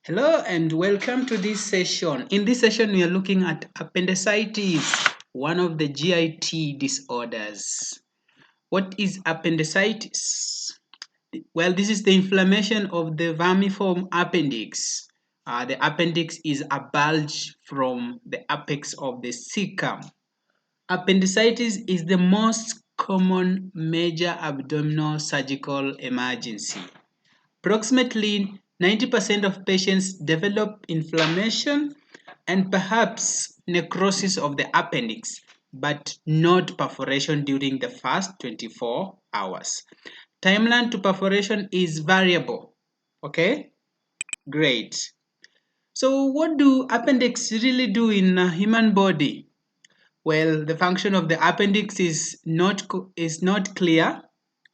Hello and welcome to this session. In this session, we are looking at appendicitis, one of the GIT disorders. What is appendicitis? Well, this is the inflammation of the vermiform appendix. The appendix is a bulge from the apex of the cecum. Appendicitis is the most common major abdominal surgical emergency. Approximately 90% of patients develop inflammation and perhaps necrosis of the appendix, but not perforation during the first 24 hours. Timeline to perforation is variable. Okay, great. So, what do appendix really do in a human body? Well, the function of the appendix is not clear.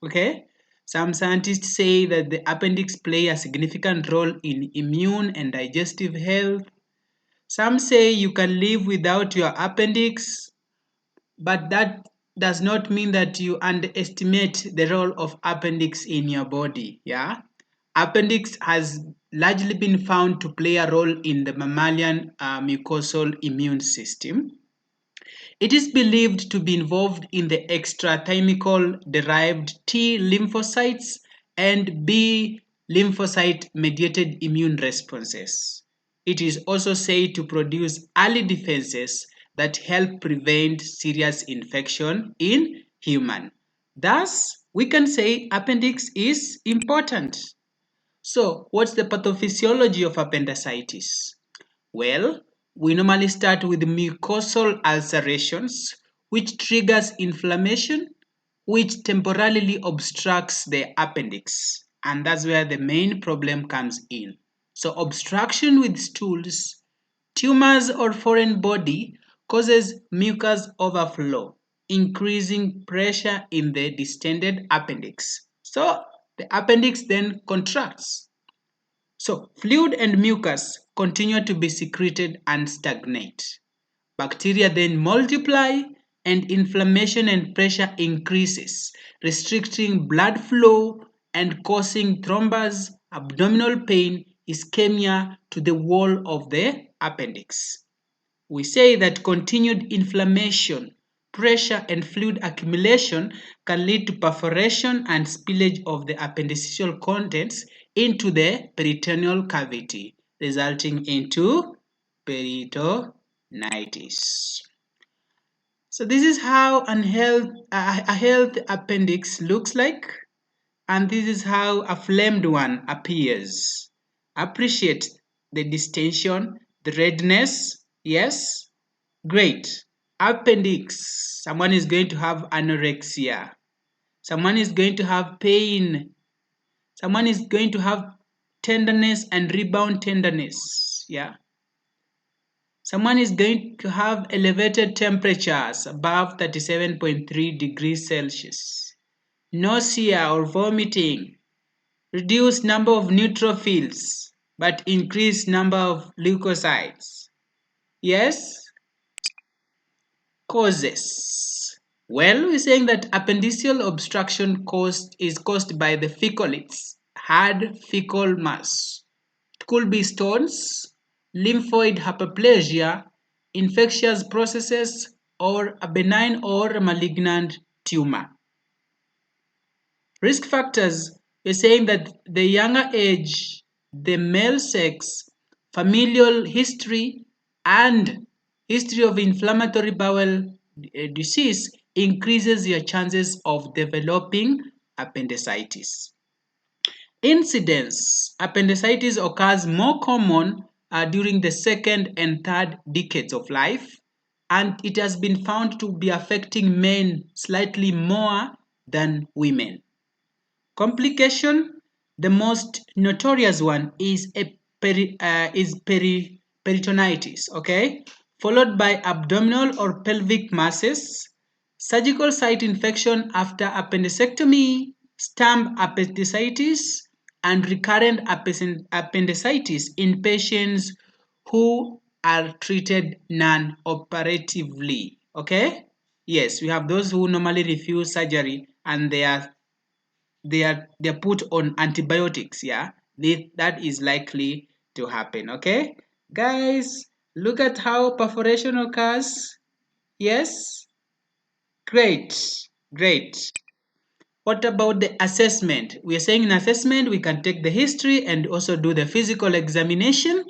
Okay, some scientists say that the appendix play a significant role in immune and digestive health. Some say you can live without your appendix, but that does not mean that you underestimate the role of appendix in your body. Yeah, appendix has largely been found to play a role in the mammalian mucosal immune system. It is believed to be involved in the extrathymical derived T lymphocytes and B lymphocyte mediated immune responses. It is also said to produce early defenses that help prevent serious infection in human. Thus, we can say appendix is important. So, what's the pathophysiology of appendicitis? Well, we normally start with mucosal ulcerations, which triggers inflammation, which temporarily obstructs the appendix. And that's where the main problem comes in. So, obstruction with stools, tumors, or foreign body causes mucus overflow, increasing pressure in the distended appendix. So, the appendix then contracts. So, fluid and mucus continue to be secreted and stagnate. Bacteria then multiply and inflammation and pressure increases, restricting blood flow and causing thrombus, abdominal pain, ischemia to the wall of the appendix. We say that continued inflammation, pressure, and fluid accumulation can lead to perforation and spillage of the appendiceal contents into the peritoneal cavity, resulting into peritonitis. So this is how a healthy appendix looks like, and this is how a flamed one appears. Appreciate the distension, the redness. Yes, great. Appendix. Someone is going to have anorexia. Someone is going to have pain. Someone is going to have tenderness and rebound tenderness. Yeah. Someone is going to have elevated temperatures above 37.3 degrees Celsius. Nausea or vomiting. Reduced number of neutrophils but increased number of leukocytes. Yes, causes. Well, we're saying that appendiceal obstruction is caused by the fecalids, hard fecal mass. It could be stones, lymphoid hyperplasia, infectious processes, or a benign or malignant tumor. Risk factors, we're saying that the younger age, the male sex, familial history, and history of inflammatory bowel disease increases your chances of developing appendicitis. Incidence, appendicitis occurs more common during the second and third decades of life, and it has been found to be affecting men slightly more than women. Complication, the most notorious one is peritonitis, okay, followed by abdominal or pelvic masses, surgical site infection after appendectomy, stump appendicitis, and recurrent appendicitis in patients who are treated non-operatively. Okay, yes, we have those who normally refuse surgery and they're put on antibiotics. Yeah, that is likely to happen. Okay, guys, look at how perforation occurs. Yes, great, great. What about the assessment? We are saying in assessment we can take the history and also do the physical examination.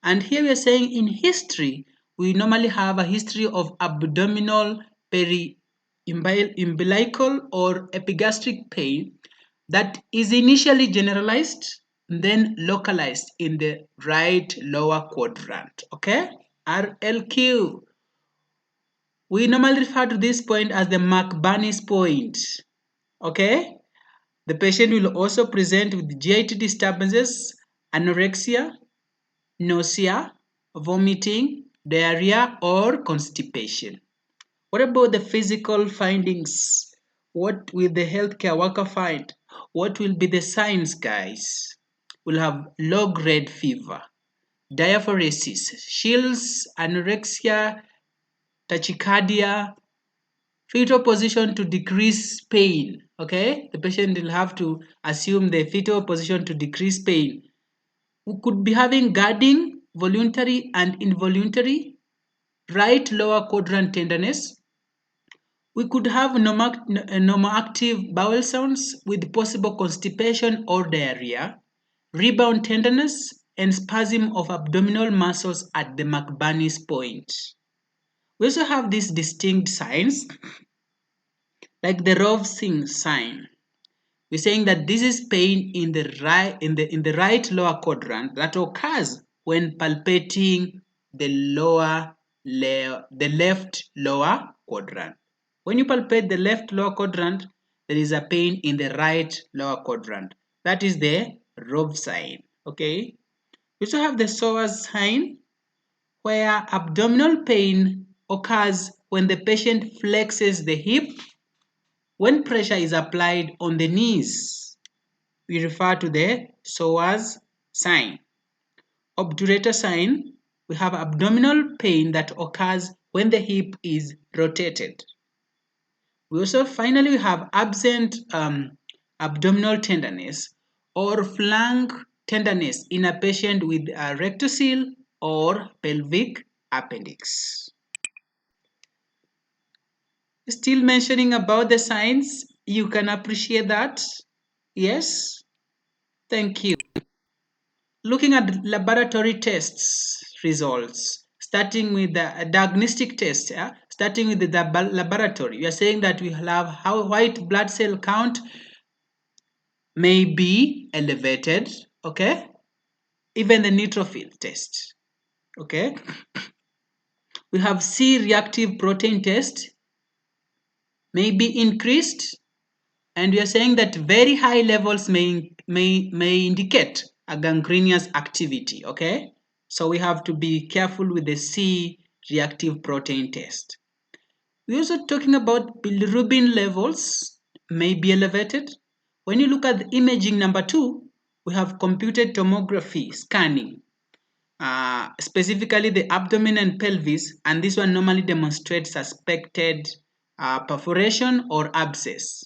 And here we are saying in history we normally have a history of abdominal, umbilical or epigastric pain that is initially generalized, then localized in the right lower quadrant. Okay, RLQ. We normally refer to this point as the McBurney's point. Okay, the patient will also present with GIT disturbances, anorexia, nausea, vomiting, diarrhea, or constipation. What about the physical findings? What will the healthcare worker find? What will be the signs, guys? We'll have low-grade fever, diaphoresis, chills, anorexia, tachycardia, fetal position to decrease pain. Okay, the patient will have to assume the fetal position to decrease pain. We could be having guarding, voluntary and involuntary, right lower quadrant tenderness. We could have normoactive bowel sounds with possible constipation or diarrhea, rebound tenderness, and spasm of abdominal muscles at the McBurney's point. We also have these distinct signs like the Rovsing sign. We're saying that this is pain in the right lower quadrant that occurs when palpating the left lower quadrant. When you palpate the left lower quadrant, there is a pain in the right lower quadrant. That is the Rov sign. Okay. We also have the psoas sign, where abdominal pain occurs when the patient flexes the hip when pressure is applied on the knees. We refer to the psoas sign. Obturator sign, we have abdominal pain that occurs when the hip is rotated. We also finally have absent abdominal tenderness or flank tenderness in a patient with a rectocele or pelvic appendix. Still mentioning about the signs, you can appreciate that. Yes, thank you. Looking at laboratory tests results, starting with the diagnostic test, starting with the laboratory, we are saying that we have how white blood cell count may be elevated, okay? Even the neutrophil test, okay? We have C-reactive protein test may be increased, and we are saying that very high levels may indicate a gangrenous activity, okay? So we have to be careful with the C-reactive protein test. We're also talking about bilirubin levels may be elevated. When you look at the imaging number 2, we have computed tomography scanning, specifically the abdomen and pelvis, and this one normally demonstrates suspected perforation or abscess.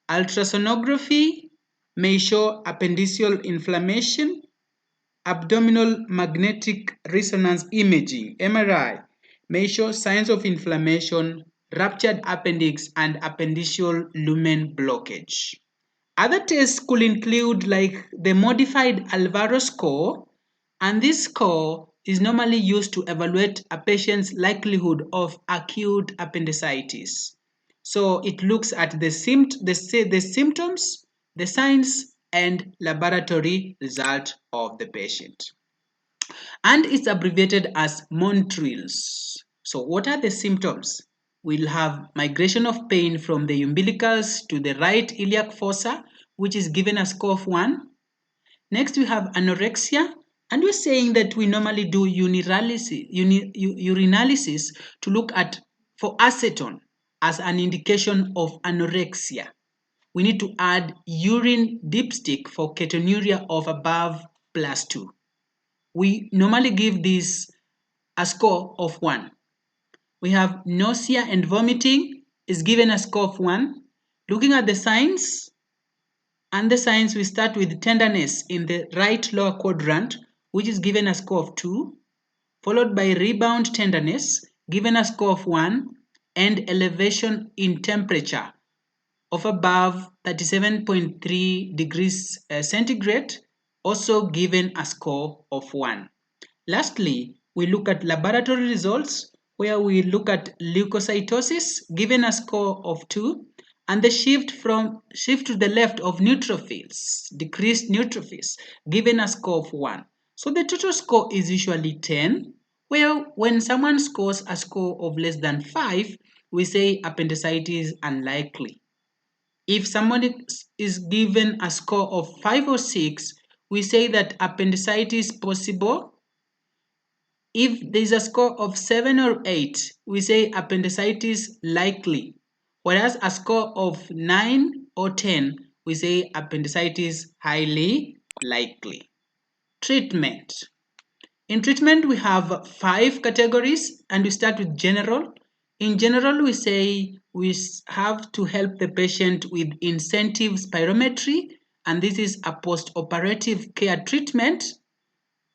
Ultrasonography may show appendiceal inflammation. Abdominal magnetic resonance imaging, MRI, may show signs of inflammation, ruptured appendix, and appendiceal lumen blockage. Other tests could include like the modified Alvaro score, and this score is normally used to evaluate a patient's likelihood of acute appendicitis. So it looks at the symptoms, the signs, and laboratory result of the patient. And it's abbreviated as Montrils. So what are the symptoms? We'll have migration of pain from the umbilicals to the right iliac fossa, which is given a score of 1. Next, we have anorexia, and we're saying that we normally do urinalysis to look at for acetone as an indication of anorexia. We need to add urine dipstick for ketonuria of above +2. We normally give this a score of 1. We have nausea and vomiting is given a score of 1. Looking at the signs, and the signs we start with tenderness in the right lower quadrant, which is given a score of 2, followed by rebound tenderness, given a score of 1, and elevation in temperature of above 37.3 degrees centigrade, also given a score of 1. Lastly, we look at laboratory results where we look at leukocytosis given a score of 2 and the shift to the left of neutrophils, decreased neutrophils, given a score of 1. So the total score is usually 10, where when someone scores a score of less than 5, we say appendicitis unlikely. If somebody is given a score of 5 or 6, we say that appendicitis possible. If there is a score of 7 or 8, we say appendicitis likely. Whereas a score of 9 or 10, we say appendicitis highly likely. Treatment. In treatment, we have 5 categories and we start with general. In general, we say we have to help the patient with incentive spirometry, and this is a post-operative care treatment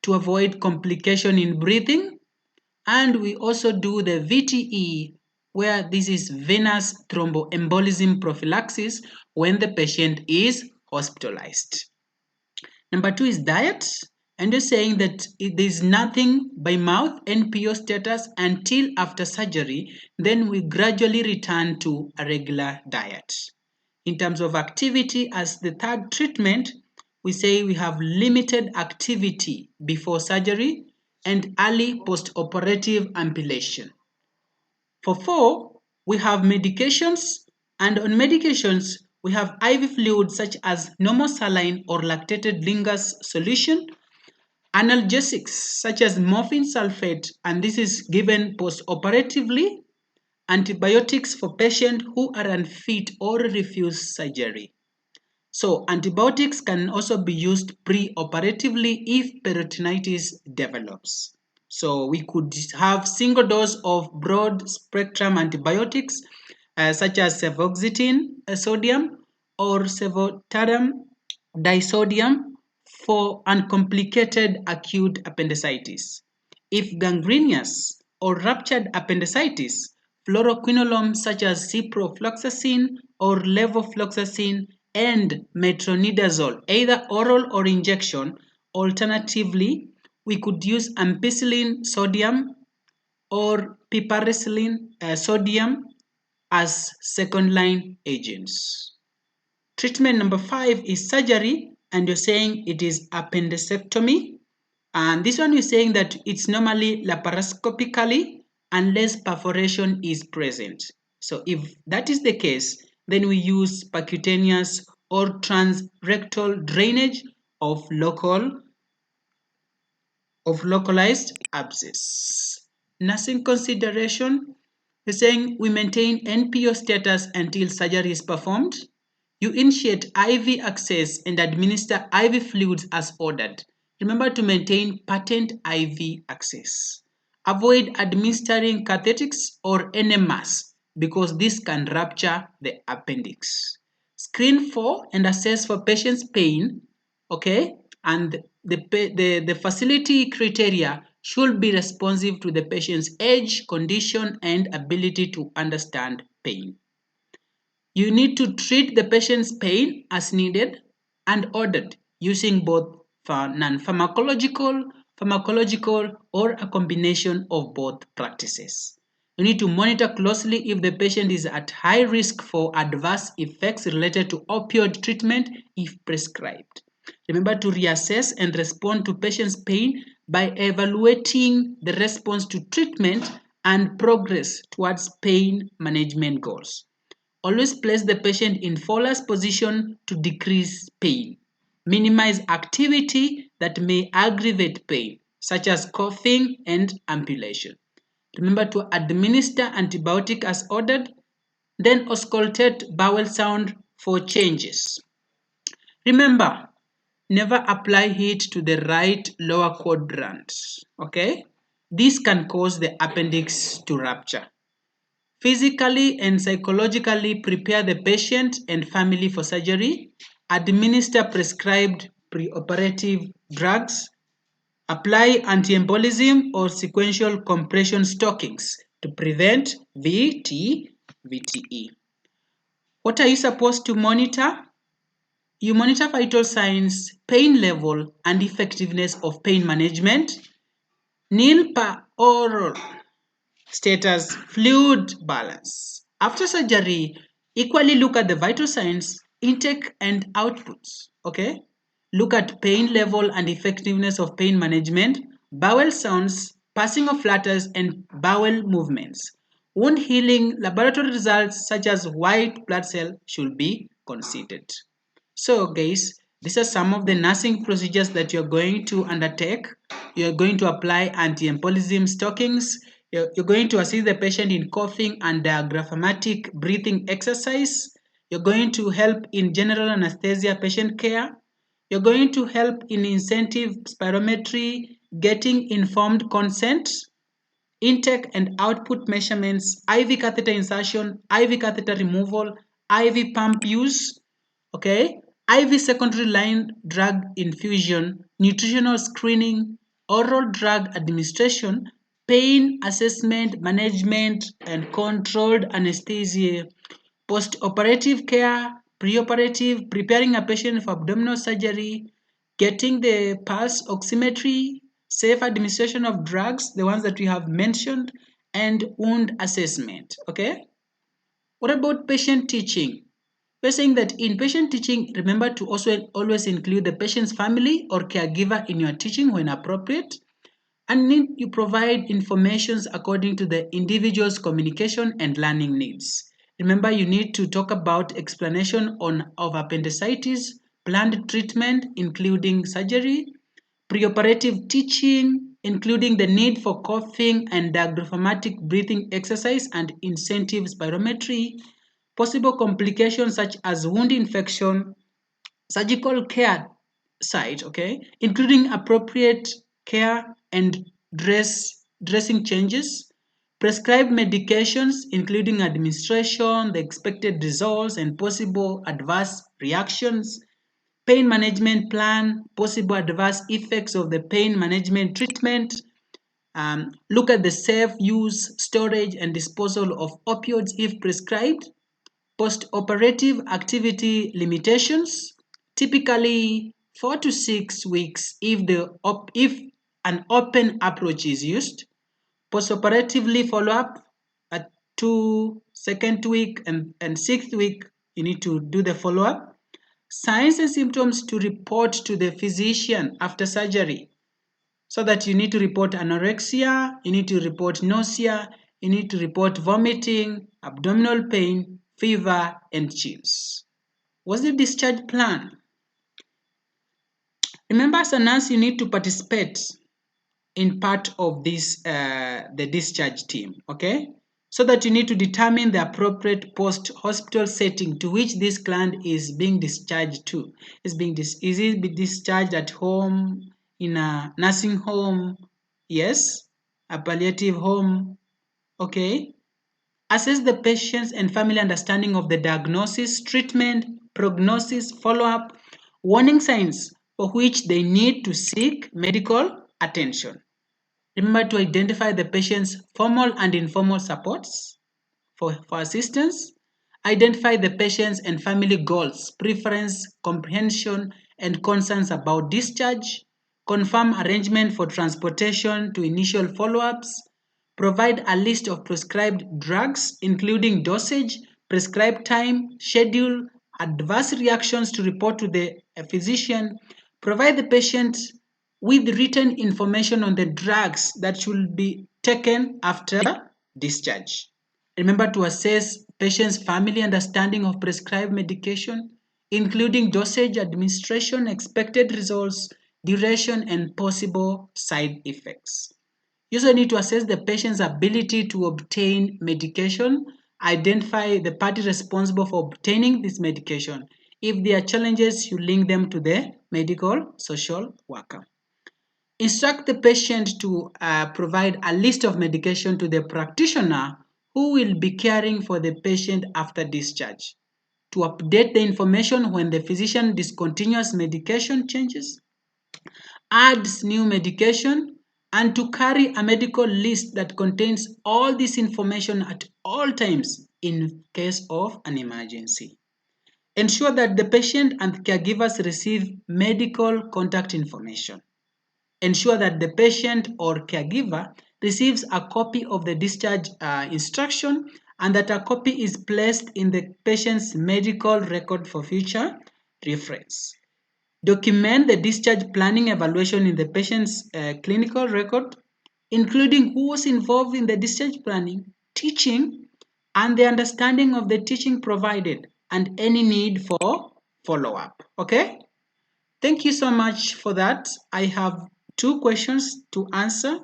to avoid complication in breathing. And we also do the VTE, where this is venous thromboembolism prophylaxis when the patient is hospitalized. Number 2 is diet, and you're saying that there is nothing by mouth NPO status until after surgery, then we gradually return to a regular diet. In terms of activity, as the third treatment, we say we have limited activity before surgery and early post-operative ambulation. For 4, we have medications, and on medications, we have IV fluids such as normal saline or lactated Lingus solution, analgesics such as morphine sulfate, and this is given post-operatively, antibiotics for patients who are unfit or refuse surgery. So antibiotics can also be used pre-operatively if peritonitis develops. So we could have single dose of broad spectrum antibiotics such as cefoxitin sodium or cefotaram disodium for uncomplicated acute appendicitis. If gangrenous or ruptured appendicitis, fluoroquinolones such as ciprofloxacin or levofloxacin and metronidazole, either oral or injection. Alternatively, we could use ampicillin sodium or piperacillin sodium as second-line agents. Treatment number 5 is surgery, and you're saying it is appendectomy. And this one you're saying that it's normally laparoscopically unless perforation is present. So if that is the case, then we use percutaneous or transrectal drainage of localized abscess. Nursing consideration, we're saying we maintain NPO status until surgery is performed. You initiate IV access and administer IV fluids as ordered. Remember to maintain patent IV access. Avoid administering catheters or enemas because this can rupture the appendix. Screen for and assess for patient's pain, okay? And the facility criteria should be responsive to the patient's age, condition, and ability to understand pain. You need to treat the patient's pain as needed and ordered using both non-pharmacological, pharmacological, or a combination of both practices. You need to monitor closely if the patient is at high risk for adverse effects related to opioid treatment if prescribed. Remember to reassess and respond to patient's pain by evaluating the response to treatment and progress towards pain management goals. Always place the patient in Fowler's position to decrease pain. Minimize activity that may aggravate pain, such as coughing and ambulation. Remember to administer antibiotic as ordered, then auscultate bowel sound for changes. Remember, never apply heat to the right lower quadrant, okay? This can cause the appendix to rupture. Physically and psychologically prepare the patient and family for surgery. Administer prescribed preoperative drugs. Apply antiembolism or sequential compression stockings to prevent VTE. What are you supposed to monitor? You monitor vital signs, pain level, and effectiveness of pain management. Nil per oral status, fluid balance. After surgery, equally look at the vital signs, intake and outputs. Okay? Look at pain level and effectiveness of pain management, bowel sounds, passing of flutters, and bowel movements. Wound healing laboratory results such as white blood cell should be considered. So, guys, these are some of the nursing procedures that you're going to undertake. You're going to apply anti-embolism stockings. You're going to assist the patient in coughing and diaphragmatic breathing exercise. You're going to help in general anesthesia patient care. You're going to help in incentive spirometry, getting informed consent, intake and output measurements, IV catheter insertion, IV catheter removal, IV pump use, okay, IV secondary line drug infusion, nutritional screening, oral drug administration, pain assessment, management, and controlled anesthesia, post-operative care, preoperative, preparing a patient for abdominal surgery, getting the pulse oximetry, safe administration of drugs, the ones that we have mentioned, and wound assessment. Okay? What about patient teaching? We're saying that in patient teaching, remember to also always include the patient's family or caregiver in your teaching when appropriate. And need you provide informations according to the individual's communication and learning needs. Remember, you need to talk about explanation of appendicitis, planned treatment, including surgery, preoperative teaching, including the need for coughing and diaphragmatic breathing exercise and incentive spirometry, possible complications such as wound infection, surgical care site, okay, including appropriate care and dressing changes, prescribed medications, including administration, the expected results, and possible adverse reactions, pain management plan, possible adverse effects of the pain management treatment, look at the safe use, storage, and disposal of opioids if prescribed, post-operative activity limitations, typically 4 to 6 weeks if an open approach is used. Post-operatively follow-up at 2nd week and 6th week, you need to do the follow-up. Signs and symptoms to report to the physician after surgery. So that you need to report anorexia, you need to report nausea, you need to report vomiting, abdominal pain, fever, and chills. What's the discharge plan? Remember, as a nurse, you need to participate in part of this the discharge team, okay? So that you need to determine the appropriate post-hospital setting to which this client is being discharged to. Is it be discharged at home, in a nursing home? Yes, a palliative home, okay? Assess the patient's and family understanding of the diagnosis, treatment, prognosis, follow-up, warning signs for which they need to seek medical attention. Remember to identify the patient's formal and informal supports for assistance. Identify the patient's and family goals, preference, comprehension, and concerns about discharge. Confirm arrangement for transportation to initial follow-ups. Provide a list of prescribed drugs, including dosage, prescribed time, schedule, adverse reactions to report to the physician. Provide the patient with written information on the drugs that should be taken after discharge. Remember to assess patient's family understanding of prescribed medication, including dosage, administration, expected results, duration, and possible side effects. You also need to assess the patient's ability to obtain medication, identify the party responsible for obtaining this medication. If there are challenges, you link them to the medical social worker. Instruct the patient to provide a list of medication to the practitioner who will be caring for the patient after discharge. To update the information when the physician discontinues medication changes. adds new medication, and to carry a medical list that contains all this information at all times in case of an emergency. Ensure that the patient and caregivers receive medical contact information. Ensure that the patient or caregiver receives a copy of the discharge instruction and that a copy is placed in the patient's medical record for future reference. Document the discharge planning evaluation in the patient's clinical record, including who was involved in the discharge planning, teaching, and the understanding of the teaching provided, and any need for follow-up. Okay? Thank you so much for that. I have two questions to answer.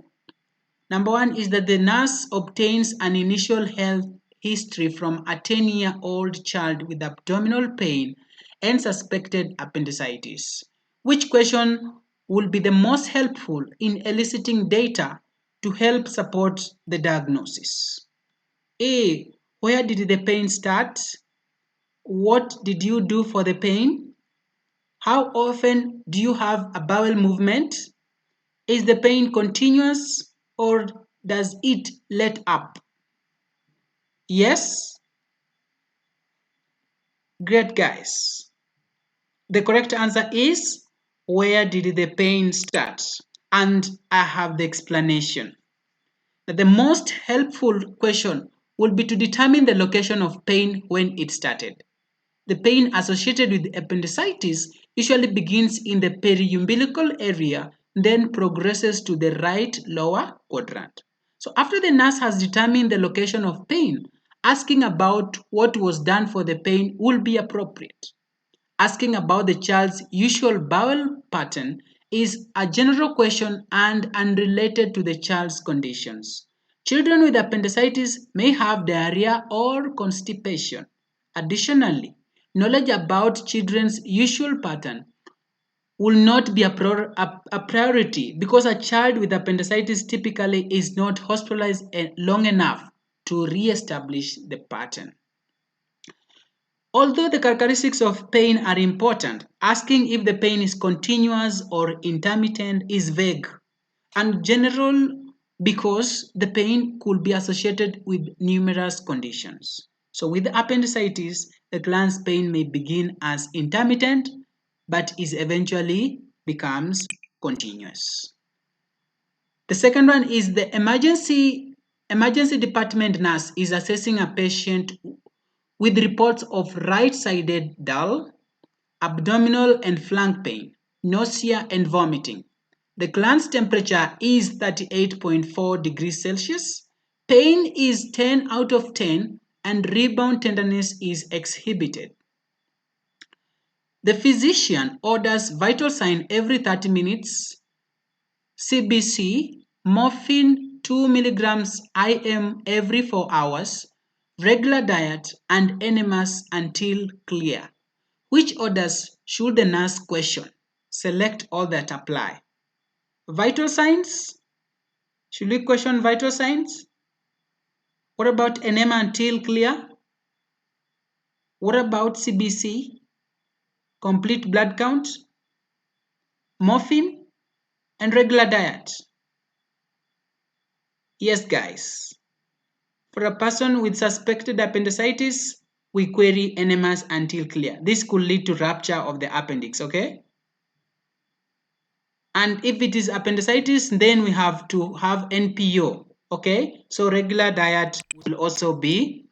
Number one is that the nurse obtains an initial health history from a 10-year-old child with abdominal pain and suspected appendicitis. Which question will be the most helpful in eliciting data to help support the diagnosis? A. Where did the pain start? What did you do for the pain? How often do you have a bowel movement? Is the pain continuous or does it let up? Yes? Great, guys. The correct answer is where did the pain start? And I have the explanation. The most helpful question will be to determine the location of pain when it started. The pain associated with appendicitis usually begins in the periumbilical area, then progresses to the right lower quadrant. So after the nurse has determined the location of pain, asking about what was done for the pain will be appropriate. Asking about the child's usual bowel pattern is a general question and unrelated to the child's conditions. Children with appendicitis may have diarrhea or constipation. Additionally, knowledge about children's usual pattern will not be a priority because a child with appendicitis typically is not hospitalized long enough to re-establish the pattern. Although the characteristics of pain are important, asking if the pain is continuous or intermittent is vague and general because the pain could be associated with numerous conditions. So with appendicitis, the gland's pain may begin as intermittent but is eventually becomes continuous. The second one is the emergency department nurse is assessing a patient with reports of right-sided dull, abdominal and flank pain, nausea and vomiting. The gland's temperature is 38.4 degrees Celsius. Pain is 10 out of 10 and rebound tenderness is exhibited. The physician orders vital sign every 30 minutes, CBC, morphine 2 milligrams IM every 4 hours, regular diet, and enemas until clear. Which orders should the nurse question? Select all that apply. Vital signs? Should we question vital signs? What about enema until clear? What about CBC? Complete blood count? Morphine? And regular diet? Yes, guys. For a person with suspected appendicitis, we query enemas until clear. This could lead to rupture of the appendix, okay? And if it is appendicitis, then we have to have NPO, okay? So regular diet will also be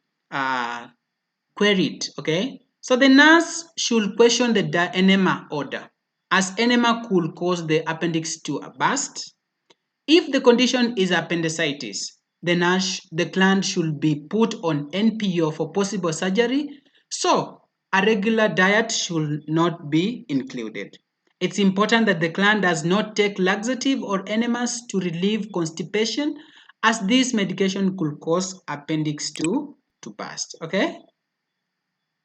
queried, okay? So the nurse should question the enema order, as enema could cause the appendix to burst. If the condition is appendicitis, the gland should be put on NPO for possible surgery, so a regular diet should not be included. It's important that the gland does not take laxative or enemas to relieve constipation, as this medication could cause appendix to burst, okay?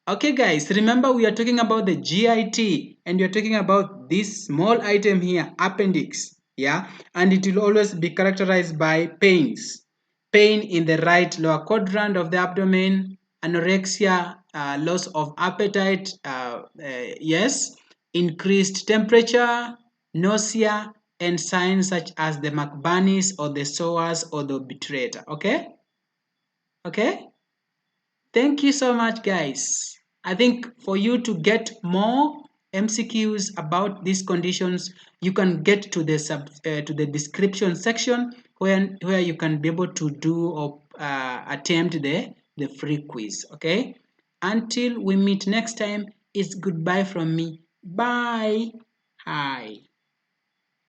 Okay guys, remember we are talking about the GIT and you're talking about this small item here, appendix, yeah? And it will always be characterized by pains. Pain in the right lower quadrant of the abdomen, anorexia, loss of appetite, yes, increased temperature, nausea, and signs such as the McBurnies or the psoas or the obturator. Okay? Okay? Thank you so much, guys. I think for you to get more MCQs about these conditions, you can get to the description section where you can be able to do or attempt the free quiz. Okay. Until we meet next time, it's goodbye from me. Bye. Hi.